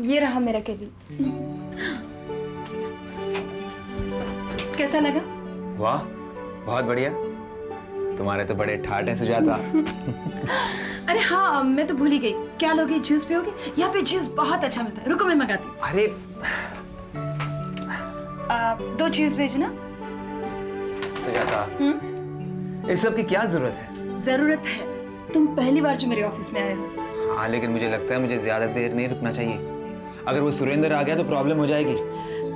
ये रहा मेरा केबिन। कैसा लगा? वाह, बहुत बढ़िया। तुम्हारे तो बड़े ठाट हैं सुजाता। अरे हाँ, मैं तो भूल ही गई। क्या लोगे, जूस पियोगे? यहाँ पे जूस बहुत अच्छा मिलता है। रुको मैं मंगाती हूँ। अरे 2 जूस भेजना। सुजाता, इस सब की क्या जरूरत है? जरूरत है। तुम पहली बार जो मेरे ऑफिस में आए हो। हाँ, लेकिन मुझे लगता है मुझे ज्यादा देर नहीं रुकना चाहिए। अगर वो सुरेंद्र आ गया तो प्रॉब्लम हो जाएगी।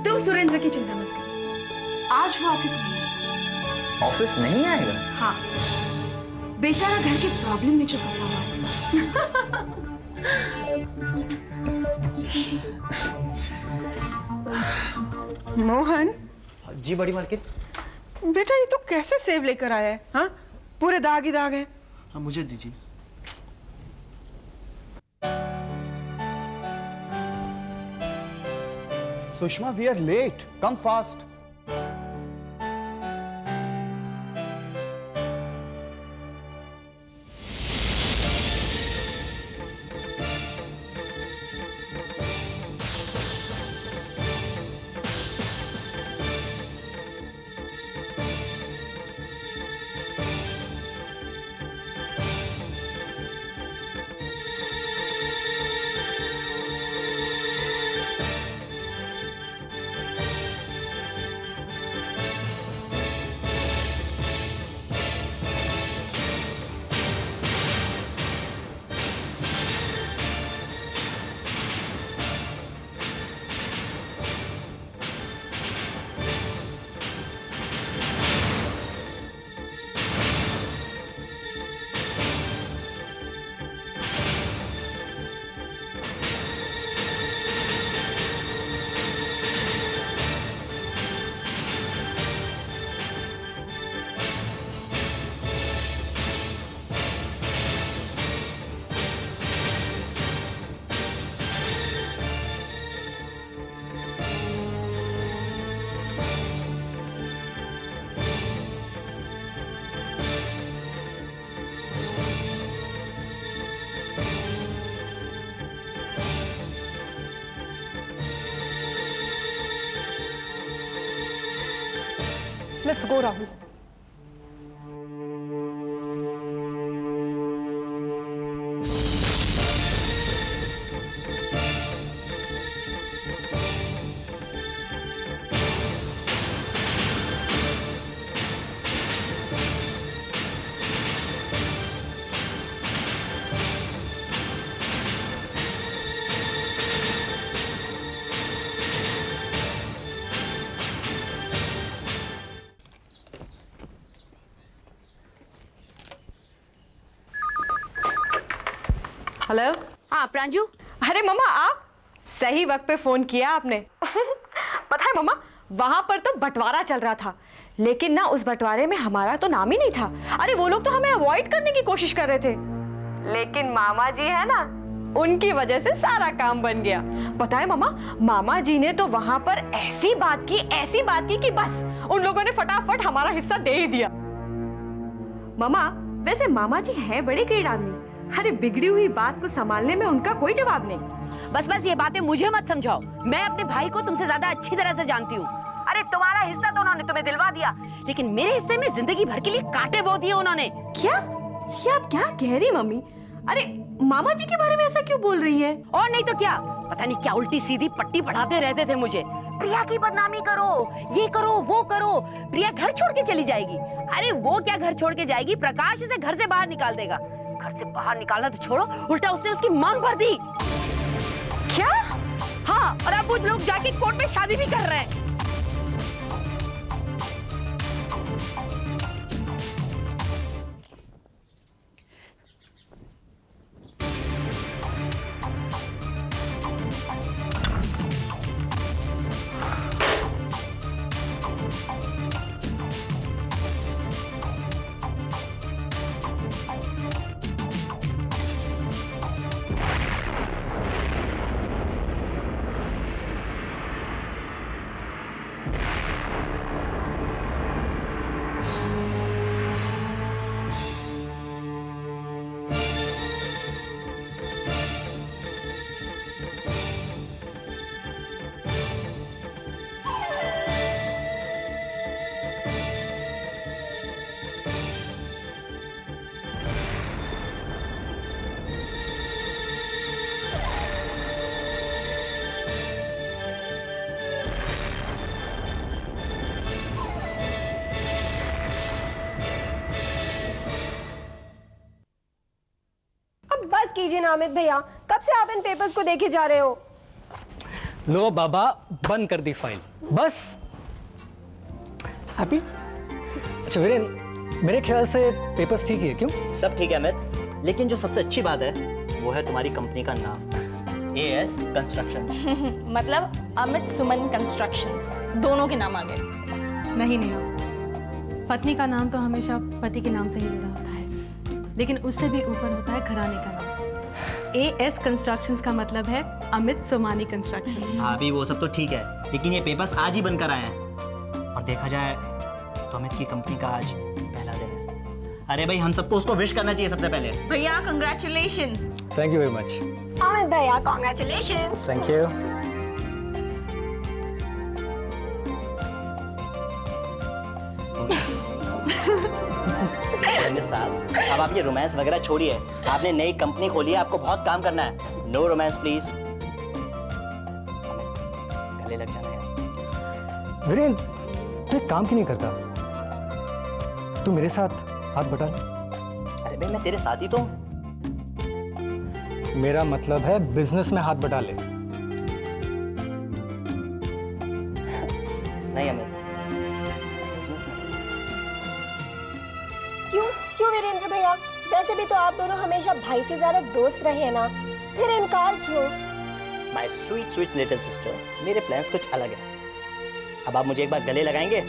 तुम सुरेंद्र की चिंता मत करो, आज वो ऑफिस नहीं आएगा। ऑफिस नहीं आएगा? हाँ, बेचारा घर के प्रॉब्लम में जो फंसा हुआ है। मोहन जी बड़ी मार्केट। बेटा, ये तो कैसे सेब लेकर आया है? हाँ, पूरे दाग ही दाग है। हाँ, मुझे दीजिए। Sushma, we are late, come fast. Let's go Rahul. Hello. हाँ प्रांजू। अरे मम्मा, आप सही वक्त पे फोन किया आपने। पता है मम्मा, वहां पर तो बंटवारा चल रहा था, लेकिन ना उस बंटवारे में हमारा तो नाम ही नहीं था। अरे वो लोग तो हमें अवॉइड करने की कोशिश कर रहे थे, लेकिन मामा जी है ना, उनकी वजह से सारा काम बन गया। पता है मम्मा, मामा जी ने तो वहां पर ऐसी बात की कि बस उन लोगों ने फटाफट हमारा हिस्सा दे ही दिया। मम्मा, वैसे मामा जी हैं बड़े ग्रेट आदमी। अरे बिगड़ी हुई बात को संभालने में उनका कोई जवाब नहीं। बस ये बातें मुझे मत समझाओ, मैं अपने भाई को तुमसे ज्यादा अच्छी तरह से जानती हूँ। अरे तुम्हारा हिस्सा तो उन्होंने तुम्हें दिलवा दिया, लेकिन मेरे हिस्से में जिंदगी भर के लिए कांटे बो दिए उन्होंने। क्या? ये आप क्या कह रही मम्मी? अरे मामा जी के बारे में ऐसा क्यों बोल रही है? और नहीं तो क्या, पता नहीं क्या उल्टी सीधी पट्टी पढ़ाते रहते थे मुझे। प्रिया की बदनामी करो, ये करो वो करो, प्रिया घर छोड़ के चली जाएगी। अरे वो क्या घर छोड़ के जाएगी, प्रकाश उसे घर से बाहर निकाल देगा। घर से बाहर निकालना तो छोड़ो, उल्टा उसने उसकी मांग भर दी। क्या? हाँ, और अब वो लोग जाके कोर्ट में शादी भी कर रहे हैं। बस कीजिए ना अमित भैया, कब से आप इन पेपर्स को देखे जा रहे हो? लो बाबा, बंद कर दी फाइल, बस। हैप्पी? अच्छा वीरेन, मेरे ख्याल से पेपर्स ठीक ही है, क्यों? सब ठीक है अमित, लेकिन जो सबसे अच्छी बात है वो है तुम्हारी कंपनी का नाम, AS कंस्ट्रक्शंस। मतलब अमित सुमन कंस्ट्रक्शंस, दोनों के नाम आ गए। नहीं नेहा, पत्नी का नाम तो हमेशा पति के नाम से ही जुड़ा होता है, लेकिन उससे भी ऊपर होता है घराने का नाम। AS कंस्ट्रक्शंस का मतलब है अमित सोमानी कंस्ट्रक्शंस। हाँ अभी वो सब तो ठीक है, लेकिन ये पेपर्स आज ही बनकर आए हैं, और देखा जाए तो अमित की कंपनी का आज पहला दिन है। अरे भाई हम सबको उसको विश करना चाहिए सबसे पहले। भैया congratulations. Thank you very much. Amit भैया कॉन्ग्रेचुलेशंस। Thank you. साहब अब आप ये रोमांस वगैरह छोड़िए, आपने नई कंपनी खोली है, आपको बहुत काम करना है। No romance please. गले लग जाना है। वीरेन, तू एक काम क्यों नहीं करता? तू मेरे साथ हाथ बटा ले। अरे भाई मैं तेरे साथ ही तो हूं। मेरा मतलब है बिजनेस में हाथ बटा ले। नहीं अमित, बिजनेस में क्यों वीरेंद्र भैया? वैसे भी तो आप दोनों हमेशा भाई से ज्यादा दोस्त रहे हैं ना, फिर इनकार क्यों? My sweet sweet little sister, मेरे प्लान्स कुछ अलग है। अब आप मुझे एक बार गले लगाएंगे?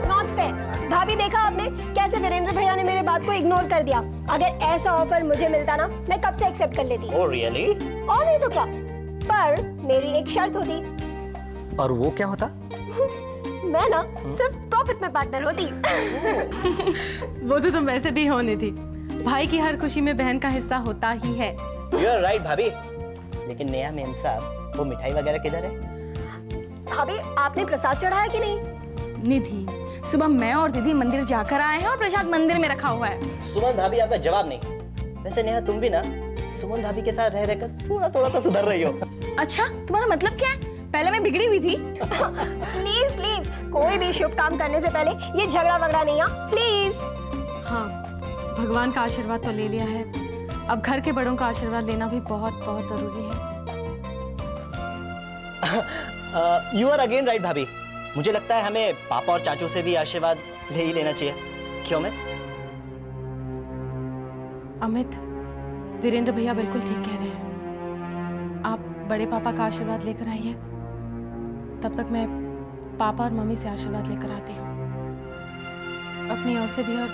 Not fair. भाभी देखा आपने कैसे वीरेंद्र भैया ने मेरे बात को इग्नोर कर दिया? अगर ऐसा ऑफर मुझे मिलता ना, मैं कब से एक्सेप्ट कर लेती। Oh really? और नहीं तो क्या, पर मेरी एक शर्त होती। और वो क्या होता? मैं ना सिर्फ प्रॉफिट में पार्टनर होती। वो तो तुम वैसे भी होनी थी। भाई की हर खुशी में बहन का हिस्सा होता ही है। यू आर राइट भाभी, लेकिन नेहा मेम साहब, वो मिठाई वगैरह किधर है? भाभी आपने प्रसाद चढ़ाया कि नहीं? निधि, सुबह मैं और दीदी मंदिर जाकर आए हैं और प्रसाद मंदिर में रखा हुआ है। सुमन भाभी आपका जवाब नहीं। वैसे नेहा तुम भी ना सुमन भाभी के साथ रह रहकर थोड़ा थोड़ा तो सुधर रही हो। अच्छा, तुम्हारा मतलब क्या है? पहले मैं बिगड़ी हुई थी। प्लीज प्लीज, कोई भी शुभ काम करने से पहले ये झगड़ा वगड़ा नहीं, प्लीज। हाँ, भगवान का आशीर्वाद तो ले लिया है, अब घर के बड़ों का आशीर्वाद लेना भी बहुत बहुत जरूरी है। यू आर अगेन राइट भाभी, मुझे लगता है हमें पापा और चाचू से भी आशीर्वाद ले ही लेना चाहिए। क्यों अमित? अमित, वीरेंद्र भैया बिल्कुल ठीक कह रहे हैं। आप बड़े पापा का आशीर्वाद लेकर आइए, तब तक मैं पापा और मम्मी से आशीर्वाद लेकर आती हूँ, अपनी ओर से भी और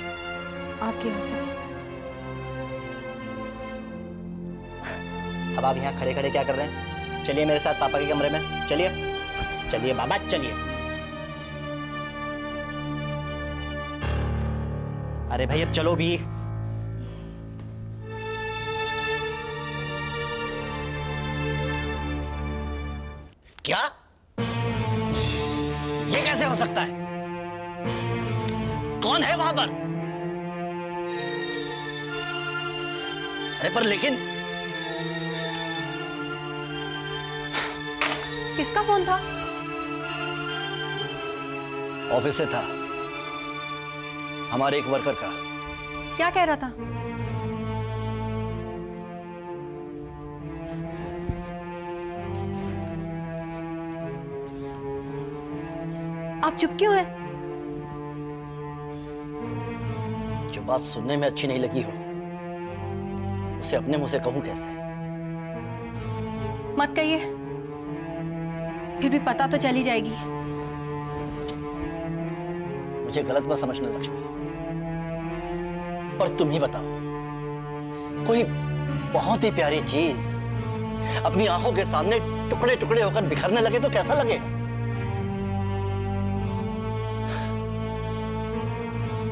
आपकी ओर से भी। अब आप यहाँ खड़े खड़े क्या कर रहे हैं? चलिए मेरे साथ पापा के कमरे में, चलिए चलिए बाबा चलिए। अरे भाई अब चलो भी। क्या? ये कैसे हो सकता है? कौन है वहां पर? अरे पर लेकिन किसका फोन था? ऑफिस से था, हमारे एक वर्कर का। क्या कह रहा था? आप चुप क्यों हैं? जो बात सुनने में अच्छी नहीं लगी हो, उसे अपने मुंह से कहूं कैसे? मत कहिए, फिर भी पता तो चली जाएगी। मुझे गलत मत समझना लक्ष्मी, पर तुम ही बताओ, कोई बहुत ही प्यारी चीज अपनी आंखों के सामने टुकड़े टुकड़े होकर बिखरने लगे तो कैसा लगेगा?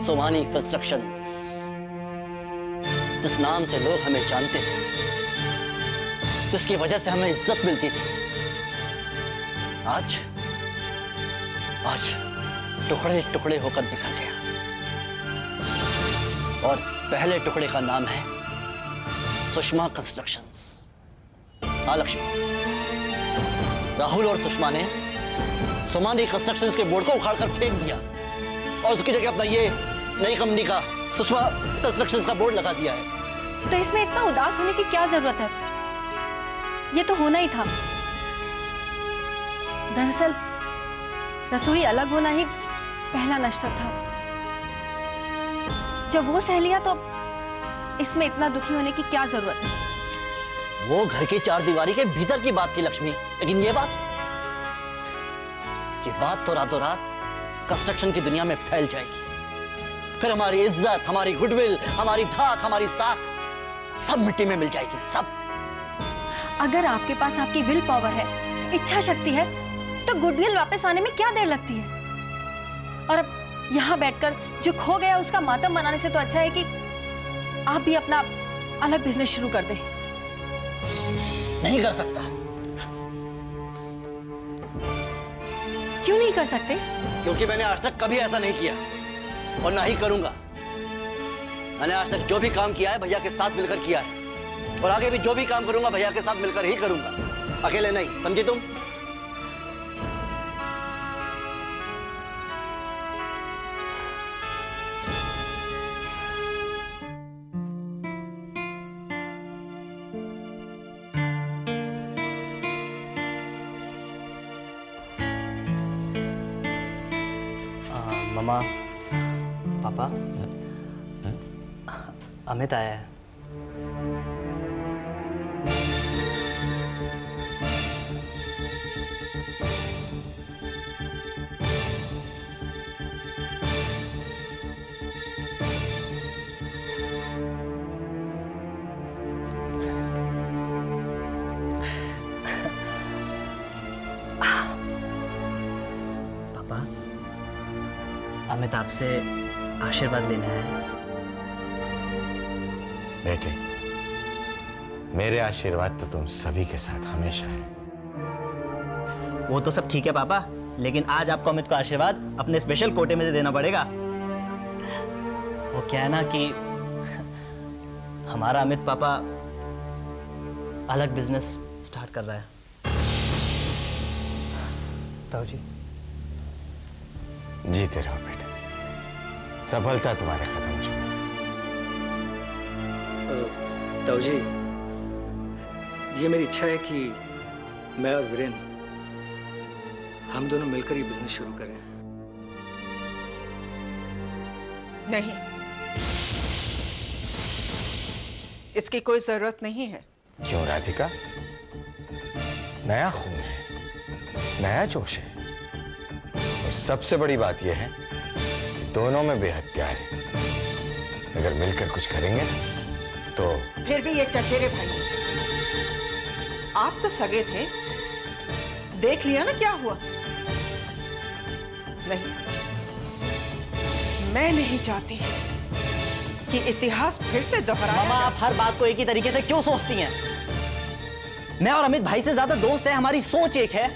सोमानी कंस्ट्रक्शंस, जिस नाम से लोग हमें जानते थे, जिसकी वजह से हमें इज्जत मिलती थी, आज टुकड़े टुकड़े होकर बिखर गया। और पहले टुकड़े का नाम है सुषमा कंस्ट्रक्शंस। हाँ लक्ष्मी, राहुल और सुषमा ने सोमानी कंस्ट्रक्शंस के बोर्ड को उखाड़कर फेंक दिया और उसकी जगह अपना ये नई कंपनी का सुषमा कंस्ट्रक्शंस का बोर्ड लगा दिया है। तो इसमें इतना उदास होने की क्या जरूरत है? ये तो होना ही था। दरअसल रसोई अलग होना ही पहला नश्तर था। जब वो सह लिया तो इसमें इतना दुखी होने की क्या जरूरत है? वो घर की चार दीवारी के भीतर की बात थी लक्ष्मी, लेकिन ये बात तो रातों रात कंस्ट्रक्शन की दुनिया में फैल जाएगी। फिर हमारी इज्जत, हमारी गुडविल, हमारी धाक, हमारी साख सब मिट्टी में मिल जाएगी, सब। अगर आपके पास आपकी विल पावर है, इच्छा शक्ति है, तो गुडविल वापस आने में क्या देर लगती है? और अब यहाँ बैठकर जो खो गया उसका मातम मनाने से तो अच्छा है कि आप भी अपना अलग बिजनेस शुरू कर दें। नहीं कर सकता। क्यों नहीं कर सकते? क्योंकि मैंने आज तक कभी ऐसा नहीं किया और ना ही करूंगा। मैंने आज तक जो भी काम किया है भैया के साथ मिलकर किया है, और आगे भी जो भी काम करूंगा भैया के साथ मिलकर ही करूंगा, अकेले नहीं, समझी तुम? मम्मा, पापा, अमित आया है। पापा, अमित आपसे आशीर्वाद लेना है। बेटे, मेरे आशीर्वाद तो तुम सभी के साथ हमेशा है। वो तो सब ठीक है पापा, लेकिन आज आपको अमित को आशीर्वाद अपने स्पेशल कोटे में से देना पड़ेगा। वो क्या है ना कि हमारा अमित पापा अलग बिजनेस स्टार्ट कर रहा है। ताऊ जी, जीते रहो बेटे, सफलता तुम्हारे कदम छू। ताऊ जी, ये मेरी इच्छा है कि मैं और वीरेन हम दोनों मिलकर ये बिजनेस शुरू करें। नहीं, इसकी कोई जरूरत नहीं है। क्यों राधिका? नया खून है, नया जोश है, और सबसे बड़ी बात यह है कि दोनों में बेहद प्यार है। अगर मिलकर कुछ करेंगे ना तो। फिर भी ये चचेरे भाई, आप तो सगे थे, देख लिया ना क्या हुआ। नहीं, मैं नहीं चाहती कि इतिहास फिर से दोहराया। मामा, आप हर बात को एक ही तरीके से क्यों सोचती हैं? मैं और अमित भाई से ज्यादा दोस्त हैं, हमारी सोच एक है।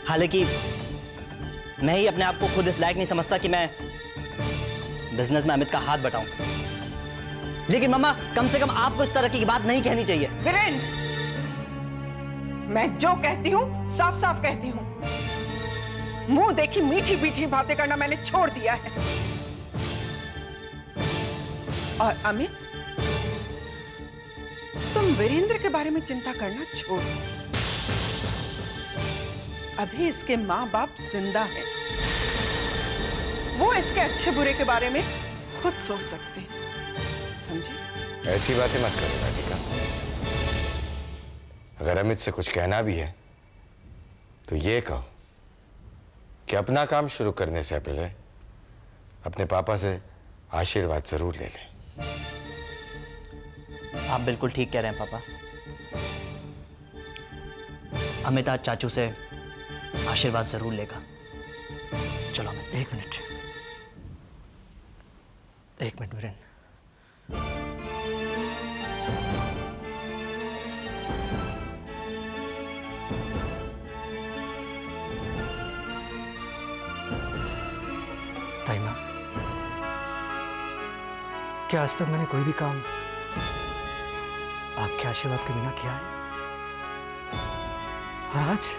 हालांकि मैं ही अपने आप को खुद इस लायक नहीं समझता कि मैं बिजनेस में अमित का हाथ बटाऊं, लेकिन मम्मा कम से कम आपको इस तरह की बात नहीं कहनी चाहिए। वीरेंद्र, मैं जो कहती हूं साफ साफ कहती हूं। मुंह देखी मीठी मीठी बातें करना मैंने छोड़ दिया है। और अमित, तुम वीरेंद्र के बारे में चिंता करना छोड़ दो। अभी इसके माँ बाप जिंदा हैं, वो इसके अच्छे बुरे के बारे में खुद सोच सकते हैं, समझे? ऐसी बातें मत करो राधिका। अगर अमित से कुछ कहना भी है तो ये कहो कि अपना काम शुरू करने से पहले अपने पापा से आशीर्वाद जरूर ले लें। आप बिल्कुल ठीक कह रहे हैं पापा। अमित आज चाचू से आशीर्वाद जरूर लेगा। चलो अमित। एक मिनट वीरेन। ताई माँ, क्या आज तक मैंने कोई भी काम आपके आशीर्वाद के बिना किया है? और आज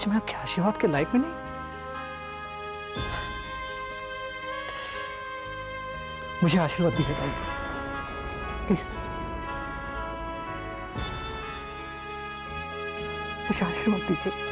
मैं आपके आशीर्वाद के लायक में नहीं? मुझे आशीर्वाद दीजिए ताई, प्लीज मुझे आशीर्वाद दीजिए।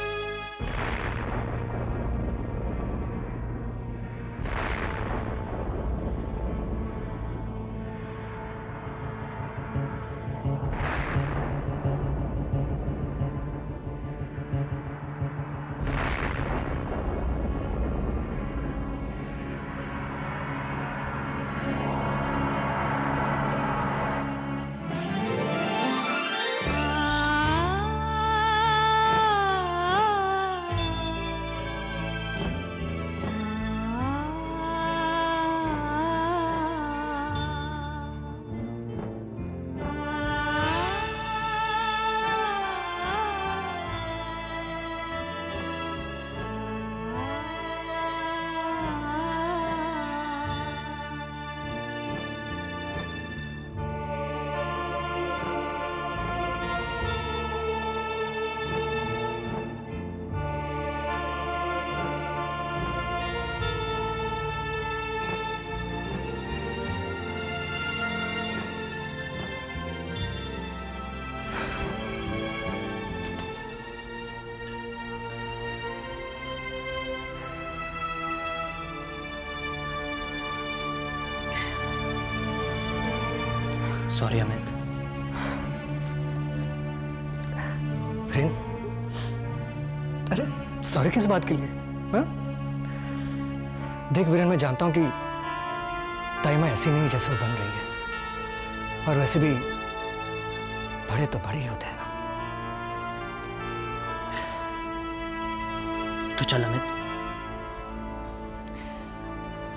सॉरी अमित। वीरेन, अरे सॉरी किस बात के लिए? हाँ? देख वीरेन, मैं जानता हूं कि ताईमा ऐसी नहीं जैसे वो बन रही है, और वैसे भी बड़े तो बड़े ही होते हैं ना। तो चल अमित,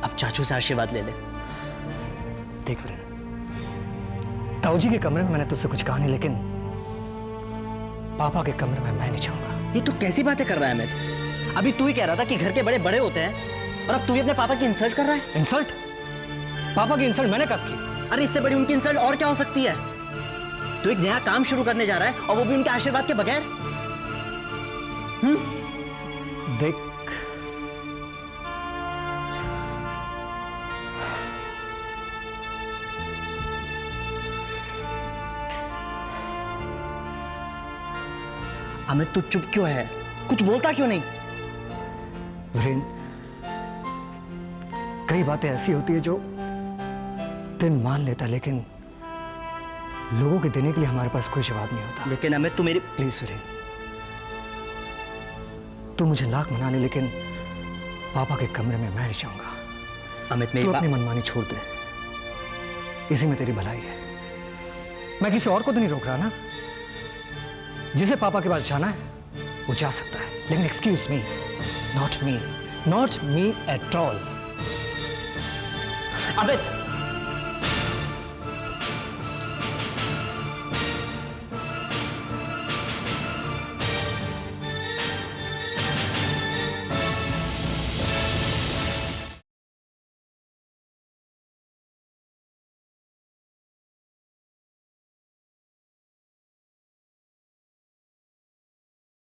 अब चाचू से आशीर्वाद ले ले। देख वीरेन, ताऊजी के कमरे में मैंने तुझसे कुछ कहा नहीं, लेकिन पापा के कमरे में मैं नहीं चाहूंगा। ये तू कैसी बातें कर रहा है अमित? अभी तू ही कह रहा था कि घर के बड़े बड़े होते हैं, और अब तू ही अपने पापा की इंसल्ट कर रहा है। इंसल्ट? पापा की इंसल्ट मैंने कब की? अरे इससे बड़ी उनकी इंसल्ट और क्या हो सकती है? तू एक नया काम शुरू करने जा रहा है, और वो भी उनके आशीर्वाद के बगैर। देख, अमित तू चुप क्यों है? कुछ बोलता क्यों नहीं? वीरेन, कई बातें ऐसी होती है जो दिन मान लेता, लेकिन लोगों के देने के लिए हमारे पास कोई जवाब नहीं होता। लेकिन अमित तू मेरी प्लीज वीरेन, तू मुझे लाख मना ले, लेकिन पापा के कमरे में मैं नहीं जाऊंगा। अमित तू अपनी मनमानी छोड़ दे, इसी में तेरी भलाई है। मैं किसी और को तो नहीं रोक रहा ना। जिसे पापा के पास जाना है वो जा सकता है, लेकिन excuse me, not me at all. Amit